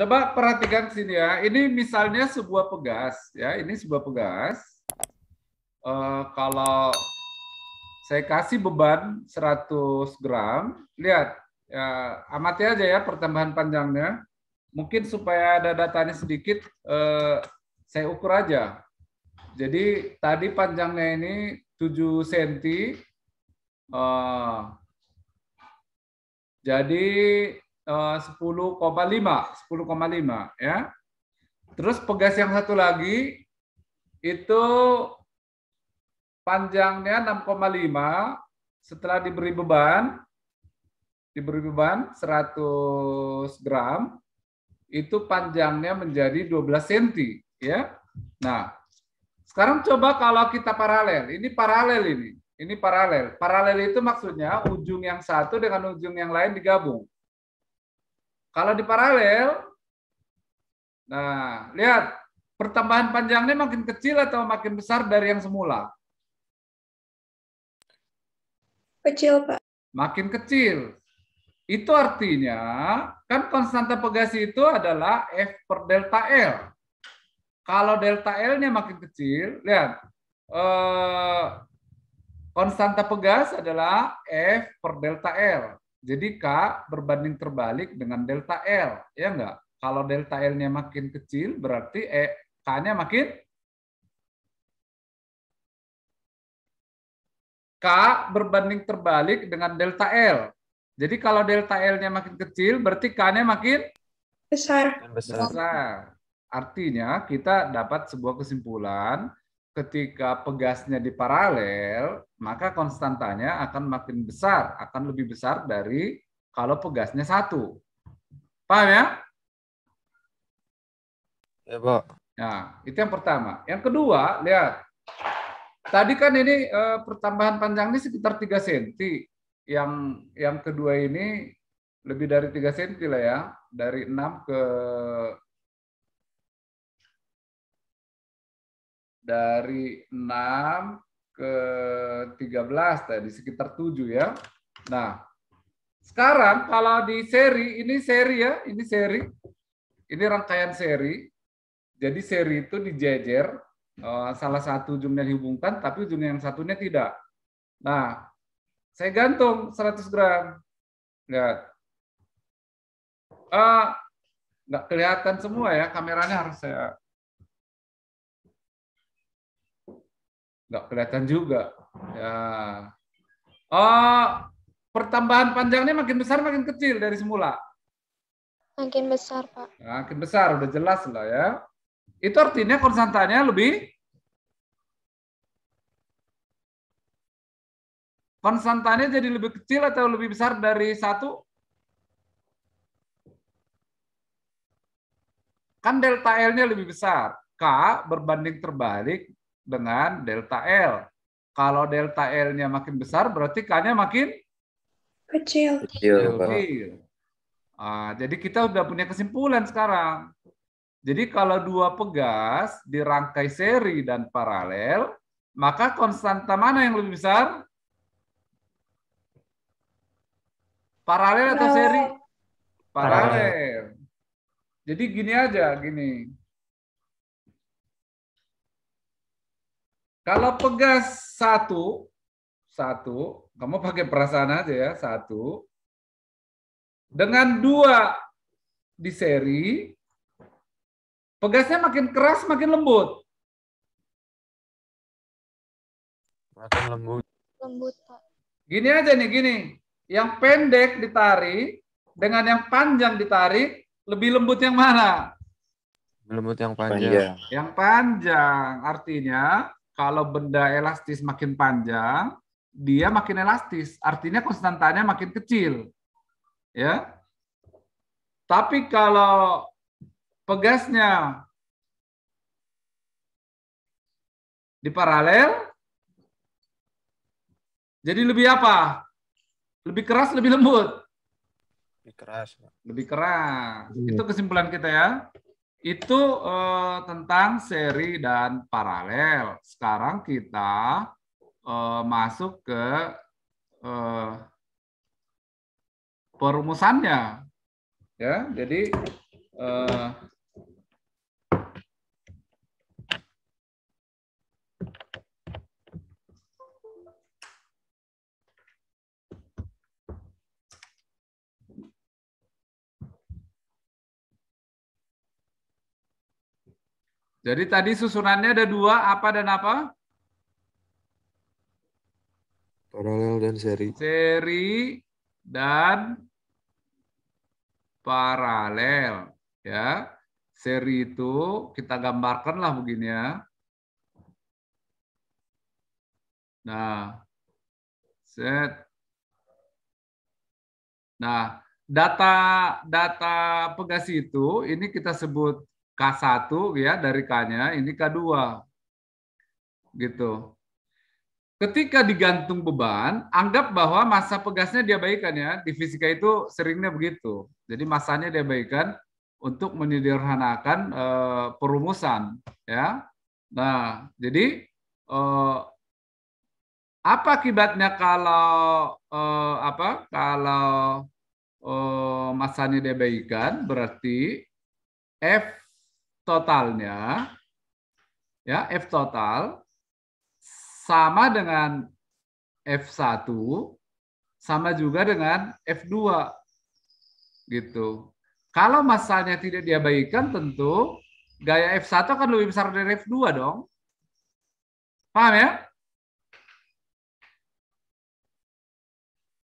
Coba perhatikan sini ya. Ini misalnya sebuah pegas ya. Ini sebuah pegas. Kalau saya kasih beban 100 gram, lihat ya, amati aja ya pertambahan panjangnya. Mungkin supaya ada datanya sedikit, saya ukur aja. Jadi tadi panjangnya ini 7 cm. Jadi 10,5 ya. Terus pegas yang satu lagi itu panjangnya 6,5 setelah diberi beban 100 gram itu panjangnya menjadi 12 cm ya. Nah, sekarang coba kalau kita paralel. Ini paralel ini. Ini paralel. Paralel itu maksudnya ujung yang satu dengan ujung yang lain digabung. Kalau di paralel, nah, lihat pertambahan panjangnya makin kecil atau makin besar dari yang semula? Kecil, Pak. Makin kecil. Itu artinya, kan konstanta pegas itu adalah F per delta L. Kalau delta L-nya makin kecil, lihat, konstanta pegas adalah F per delta L. Jadi K berbanding terbalik dengan delta L, ya enggak? Kalau delta L-nya makin kecil, berarti K-nya makin K berbanding terbalik dengan delta L. Jadi kalau delta L-nya makin kecil, berarti K-nya makin Besar. besar. Artinya kita dapat sebuah kesimpulan, ketika pegasnya di paralel, maka konstantanya akan makin besar, akan lebih besar dari kalau pegasnya satu. Paham ya? Ya, Pak. Nah, itu yang pertama. Yang kedua, lihat. Tadi kan ini pertambahan panjangnya sekitar 3 cm. Yang kedua ini lebih dari 3 cm lah ya. Dari 6 ke dari 6 ke 13 tadi sekitar 7 ya. Nah, sekarang kalau di seri, ini seri ya, ini seri. Ini rangkaian seri. Jadi seri itu dijejer, salah satu ujungnya dihubungkan tapi ujung yang satunya tidak. Nah, saya gantung 100 gram. Lihat. Nggak kelihatan semua ya, kameranya harus saya nggak kelihatan juga. Ya. Pertambahan panjangnya makin besar, makin kecil dari semula. Makin besar, Pak. Makin besar, udah jelas lah ya. Itu artinya konstantanya konstantannya jadi lebih kecil atau lebih besar dari 1? Kan delta L-nya lebih besar. K berbanding terbalik dengan delta L. Kalau delta L-nya makin besar, berarti K-nya makin Kecil. kecil. Jadi kita udah punya kesimpulan sekarang. Jadi kalau dua pegas dirangkai seri dan paralel, maka konstanta mana yang lebih besar? Paralel atau seri? Paralel. Jadi gini aja, gini. Kalau pegas satu, kamu pakai perasaan aja ya, 1. Dengan 2 di seri, pegasnya makin keras, makin lembut. Makin lembut. Lembut, Pak. Gini aja nih, gini. Yang pendek ditarik, dengan yang panjang ditarik, lebih lembut yang mana? Lembut yang panjang. Yang panjang. Artinya, kalau benda elastis makin panjang, dia makin elastis. Artinya konstantanya makin kecil. Ya. Tapi kalau pegasnya di paralel, jadi lebih apa? Lebih keras, lebih lembut? Lebih keras. Lebih keras. Itu kesimpulan kita ya. Itu tentang seri dan paralel. Sekarang kita masuk ke perumusannya. Ya, jadi Jadi tadi susunannya ada dua, apa dan apa? Paralel dan seri. Seri dan paralel. Ya, seri itu kita gambarkan lah begini ya. Nah, set. Nah, data pegas itu ini kita sebut K1 ya, dari K-nya, ini K2. Gitu. Ketika digantung beban, anggap bahwa massa pegasnya diabaikan ya. Di fisika itu seringnya begitu. Jadi massanya diabaikan untuk menyederhanakan perumusan ya. Nah, jadi apa akibatnya kalau kalau massanya diabaikan? Berarti F totalnya ya, F total sama dengan F1 sama juga dengan F2 gitu. Kalau massanya tidak diabaikan, tentu gaya F1 akan lebih besar dari F2 dong. Paham ya?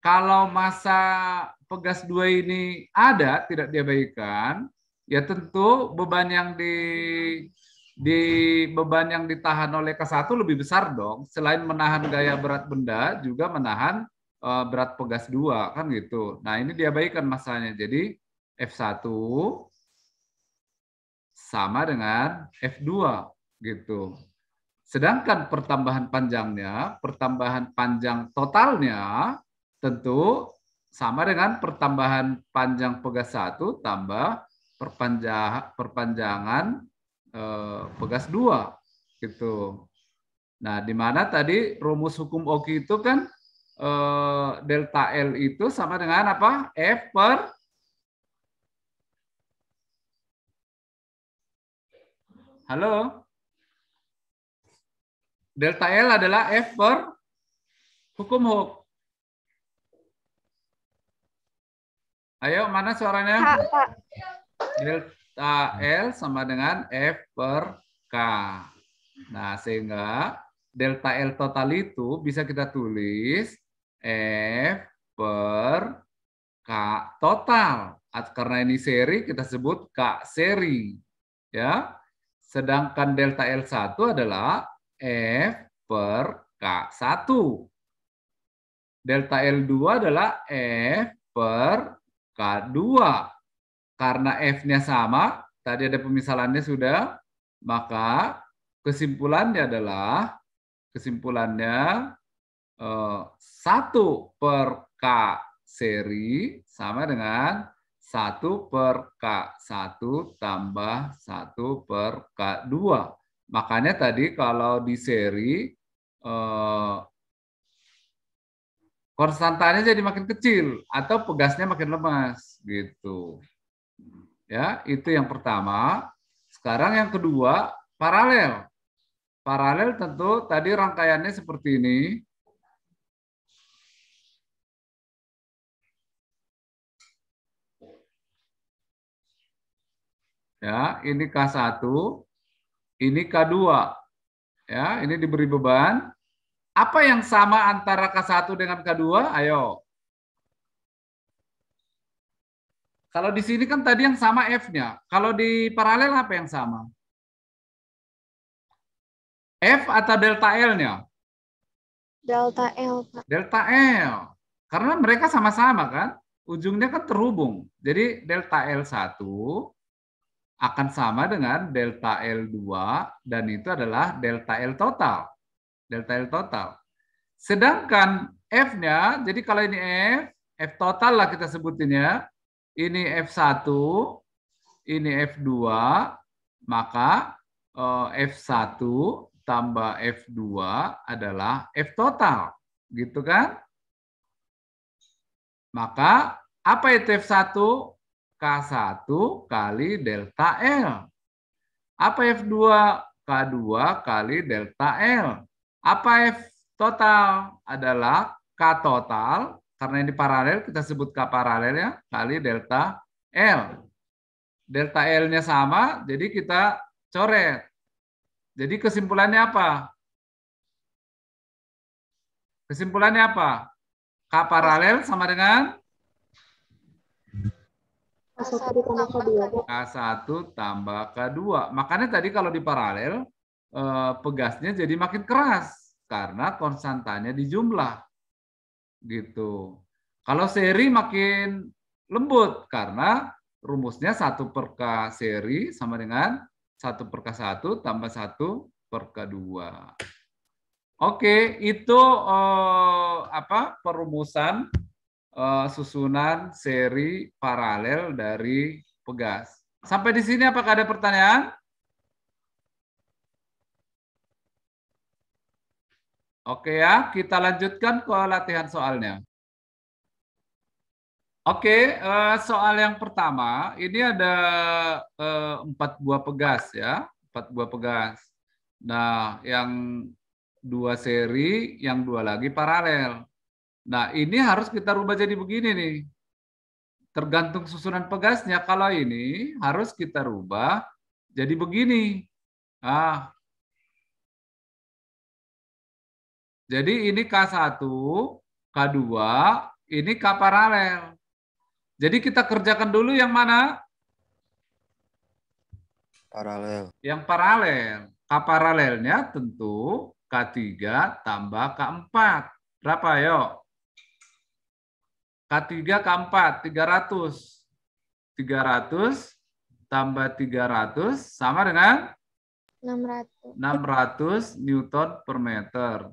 Kalau massa pegas 2 ini ada, tidak diabaikan, ya tentu beban yang beban yang ditahan oleh K1 lebih besar dong. Selain menahan gaya berat benda, juga menahan berat pegas 2 kan gitu. Nah, ini diabaikan massanya. Jadi F1 sama dengan F2 gitu. Sedangkan pertambahan panjangnya, pertambahan panjang totalnya tentu sama dengan pertambahan panjang pegas 1 tambah perpanjangan pegas 2 gitu. Nah, di mana tadi rumus hukum Oki itu kan delta L itu sama dengan apa? F per Halo? Delta L adalah F per hukum Hooke. Ayo, mana suaranya? Pak. Delta L sama dengan F per K. Nah, sehingga delta L total itu bisa kita tulis F per K total. Karena ini seri, kita sebut K seri. Ya. Sedangkan delta L1 adalah F per K1. Delta L2 adalah F per K2. Karena F-nya sama, tadi ada pemisalannya sudah, maka kesimpulannya adalah 1 per K seri sama dengan 1 per K1 tambah 1 per K2. Makanya tadi kalau di seri konstantanya jadi makin kecil atau pegasnya makin lemas gitu. Ya, itu yang pertama. Sekarang yang kedua, paralel. Paralel tentu tadi rangkaiannya seperti ini. Ya, ini K1, ini K2. Ya, ini diberi beban. Apa yang sama antara K1 dengan K2? Ayo. Kalau di sini kan tadi yang sama F-nya. Kalau di paralel apa yang sama? F atau delta L-nya? Delta L, Pak. Delta L. Karena mereka sama-sama kan. Ujungnya kan terhubung. Jadi delta L1 akan sama dengan delta L2 dan itu adalah delta L total. Delta L total. Sedangkan F-nya, jadi kalau ini F total lah kita sebutinnya. Ini F1, ini F2, maka F1 tambah F2 adalah F total. Gitu kan? Maka apa itu F1? K K1 kali delta L. Apa F2? K2 kali delta L. Apa F total? Adalah K total, karena ini paralel, kita sebut K paralel ya, kali delta L. Delta L-nya sama, jadi kita coret. Jadi kesimpulannya apa? Kesimpulannya apa? K paralel sama dengan K1 ditambah K2. K1 tambah K2. Makanya tadi kalau di paralel, pegasnya jadi makin keras karena konstantanya dijumlah. Gitu. Kalau seri makin lembut karena rumusnya 1 per K seri sama dengan 1 per K1 tambah 1 per K2. Oke, itu perumusan susunan seri paralel dari pegas. Sampai di sini apakah ada pertanyaan? Oke ya, kita lanjutkan ke latihan soalnya. Oke, soal yang pertama, ini ada 4 buah pegas ya, 4 buah pegas. Nah, yang 2 seri, yang 2 lagi paralel. Nah, ini harus kita rubah jadi begini nih. Tergantung susunan pegasnya, kalau ini harus kita rubah jadi begini. Nah, jadi ini K1, K2, ini K paralel. Jadi kita kerjakan dulu yang mana? Paralel. Yang paralel. K paralelnya tentu K3 tambah K4. Berapa yuk? K3, K4, 300. 300 tambah 300 sama dengan 600 Newton per meter.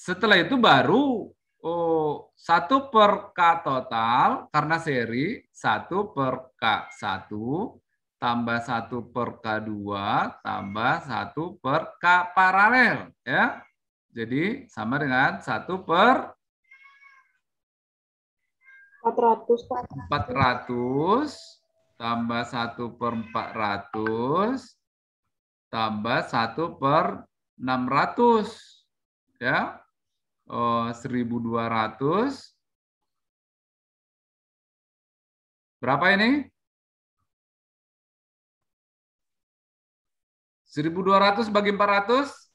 Setelah itu baru 1 per K total, karena seri, 1 per K1, tambah 1 per K2, tambah 1 per K paralel. Ya. Jadi sama dengan 1 per 400 tambah 1 per 400 tambah 1 per 600 ya, 1.200 berapa ini? 1.200 bagi 400?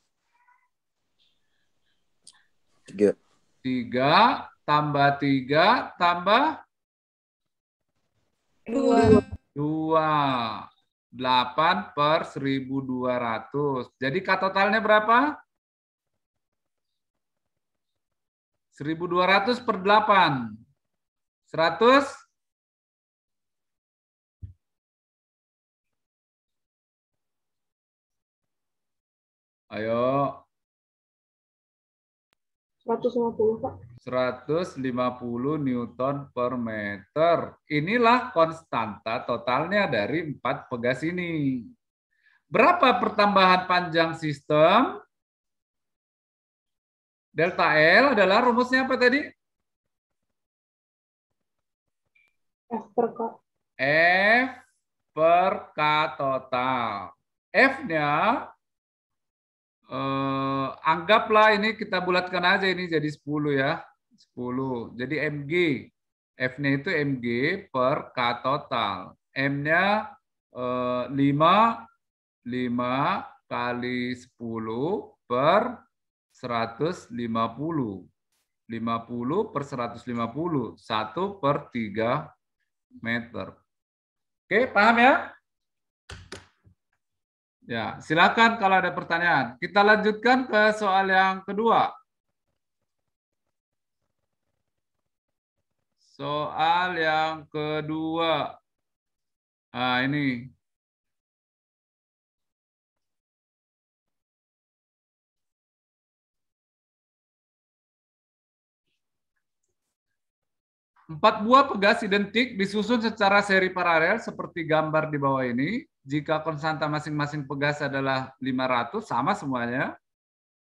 3. 3 tambah 3 tambah 2. 8 per 1.200. Jadi K totalnya berapa? 1.200 per 8. 100? Ayo. 150, Pak. 150 Newton per meter. Inilah konstanta totalnya dari 4 pegas ini. Berapa pertambahan panjang sistem? Delta L adalah rumusnya apa tadi? F per K. F per K total. F-nya anggaplah ini kita bulatkan aja, ini jadi 10 ya. 10. Jadi mg. F-nya itu mg per K total. M-nya 5 kali 10 per 150. 50 per 150. 1 per 3 meter. Oke, paham ya? Ya, silakan kalau ada pertanyaan. Kita lanjutkan ke soal yang kedua. Soal yang kedua. Nah, ini. Empat buah pegas identik disusun secara seri paralel seperti gambar di bawah ini. Jika konstanta masing-masing pegas adalah 500, sama semuanya.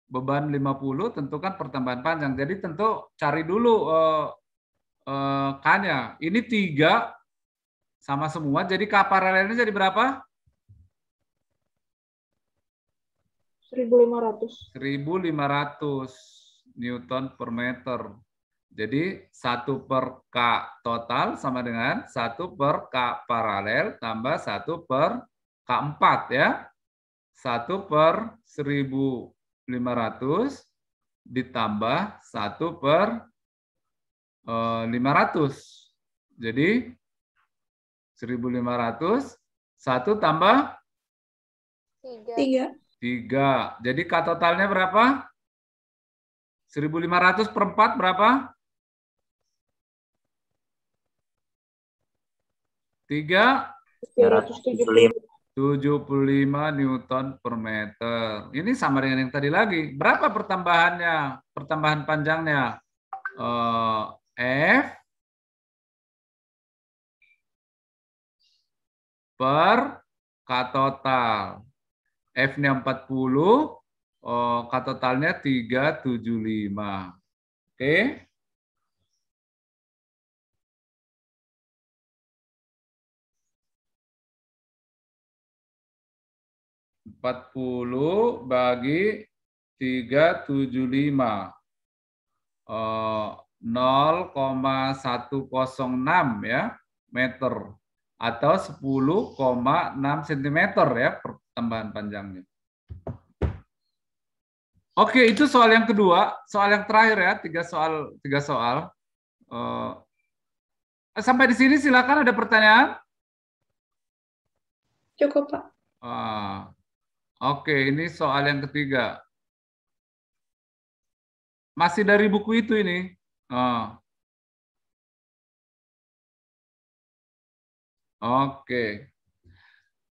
Beban 50, tentukan pertambahan panjang. Jadi tentu cari dulu K-nya. Ini 3 Sama semua. Jadi K paralelnya jadi berapa? 1.500. 1.500 Newton per meter. Jadi 1 per K total sama dengan 1 per K paralel tambah 1 per K4 ya. 1 per 1.500 ditambah 1 per 500. Jadi 1.500, 1 tambah 3. 3. Jadi K totalnya berapa? 1.500 per 4 berapa? 75 Newton per meter. Ini sama dengan yang tadi lagi. Berapa pertambahannya? Pertambahan panjangnya? F per K total. F-nya 40, K totalnya 375. Oke. Empat puluh bagi 375. 0,106 ya meter atau 10,6 cm ya pertambahan panjangnya. Oke, itu soal yang kedua. Soal yang terakhir ya, tiga soal. Sampai di sini silakan, ada pertanyaan? Cukup, Pak. Oke, ini soal yang ketiga. Masih dari buku itu ini. Oke.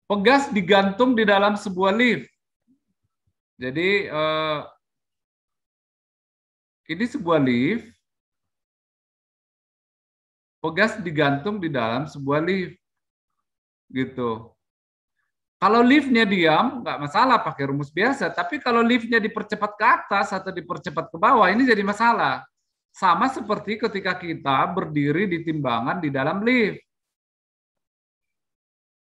Pegas digantung di dalam sebuah lift. Jadi ini sebuah lift. Pegas digantung di dalam sebuah lift. Gitu. Kalau liftnya diam, nggak masalah pakai rumus biasa. Tapi kalau liftnya dipercepat ke atas atau dipercepat ke bawah, ini jadi masalah. Sama seperti ketika kita berdiri di timbangan di dalam lift.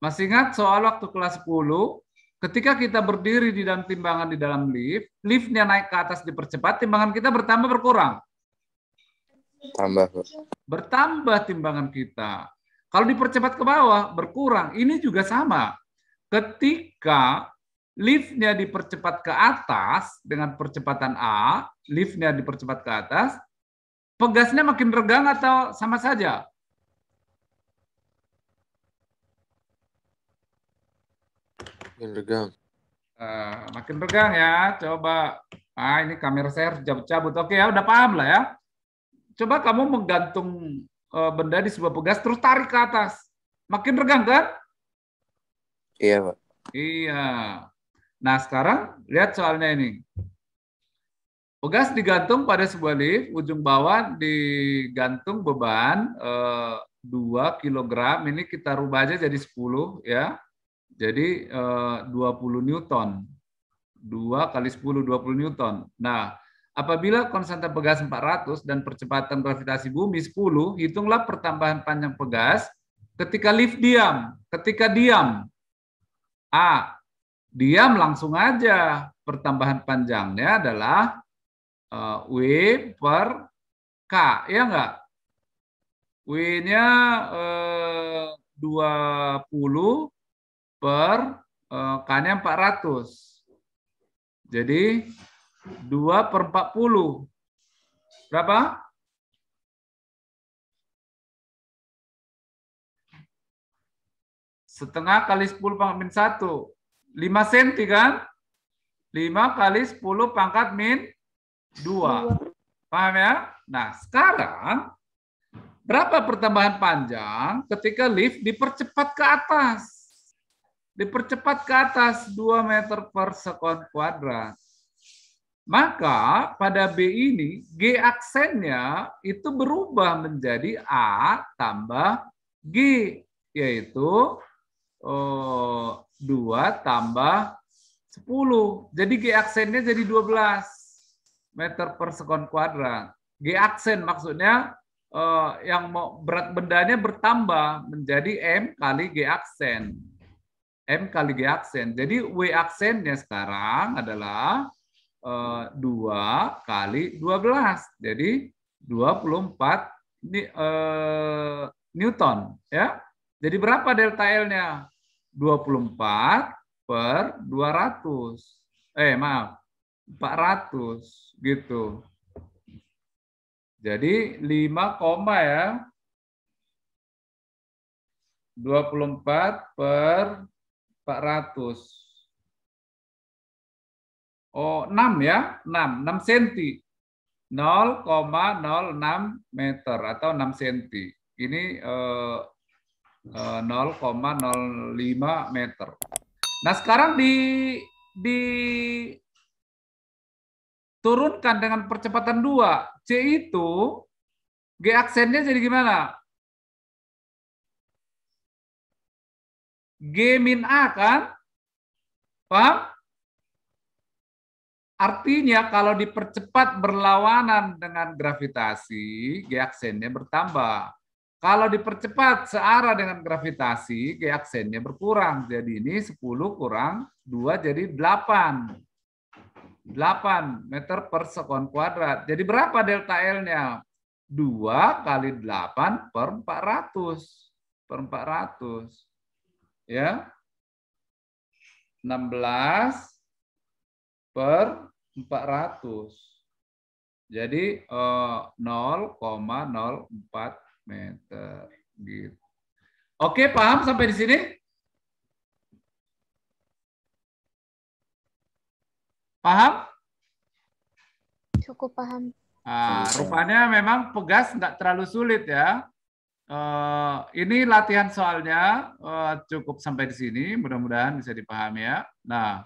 Masih ingat soal waktu kelas 10? Ketika kita berdiri di dalam timbangan di dalam lift, liftnya naik ke atas dipercepat, timbangan kita bertambah berkurang? Tambah. Bertambah timbangan kita. Kalau dipercepat ke bawah, berkurang. Ini juga sama. Ketika liftnya dipercepat ke atas dengan percepatan A, liftnya dipercepat ke atas, pegasnya makin regang atau sama saja? Makin regang. Makin regang ya. Coba. Ini kamera saya harus cabut-cabut. Oke ya, udah paham lah ya. Coba kamu menggantung benda di sebuah pegas, terus tarik ke atas. Makin regang kan? Iya, Pak. Iya. Nah, sekarang lihat soalnya ini. Pegas digantung pada sebuah lift, ujung bawah digantung beban 2 kg. Ini kita rubah aja jadi 10 ya. Jadi 20 Newton. 2 kali 10, 20 Newton. Nah, apabila konstanta pegas 400 dan percepatan gravitasi bumi 10, hitunglah pertambahan panjang pegas ketika lift diam. Ketika diam. Diam langsung aja. Pertambahan panjangnya adalah W per K, ya enggak? W-nya 20 per K-nya 400. Jadi 2 per 40. Berapa? Setengah kali 10 pangkat min 1. 5 cm kan? 5 kali 10 pangkat min 2. Paham ya? Nah, sekarang berapa pertambahan panjang ketika lift dipercepat ke atas? Dipercepat ke atas 2 meter per sekon kuadrat. Maka pada B ini, G aksennya itu berubah menjadi A tambah G, yaitu 2 tambah 10. Jadi G aksennya jadi 12 meter per sekon kuadrat. G aksen maksudnya yang berat bendanya bertambah menjadi M kali G aksen. M kali G aksen. Jadi W aksennya sekarang adalah 2 kali 12. Jadi 24 Newton. Ya. Jadi berapa delta L-nya? 24 per 200. Maaf. 400 gitu. Jadi 5, ya. 24 per 400. Oh, 6 ya. 6 cm. 0,06 meter atau 6 cm. Ini 0,05 meter. Nah, sekarang diturunkan dengan percepatan 2. C itu G aksennya jadi gimana? G min A kan? Paham? Artinya kalau dipercepat berlawanan dengan gravitasi, G aksennya bertambah. Kalau dipercepat searah dengan gravitasi, G aksennya berkurang. Jadi ini 10 kurang 2 jadi 8. 8 meter per sekon kuadrat. Jadi berapa delta L-nya? 2 kali 8 per 400. Per 400. Ya. 16 per 400. Jadi 0,04 meter. Gitu. Oke, paham sampai di sini? Paham? Cukup paham. Nah, rupanya memang pegas nggak terlalu sulit ya. Ini latihan soalnya cukup sampai di sini. Mudah-mudahan bisa dipahami ya. Nah,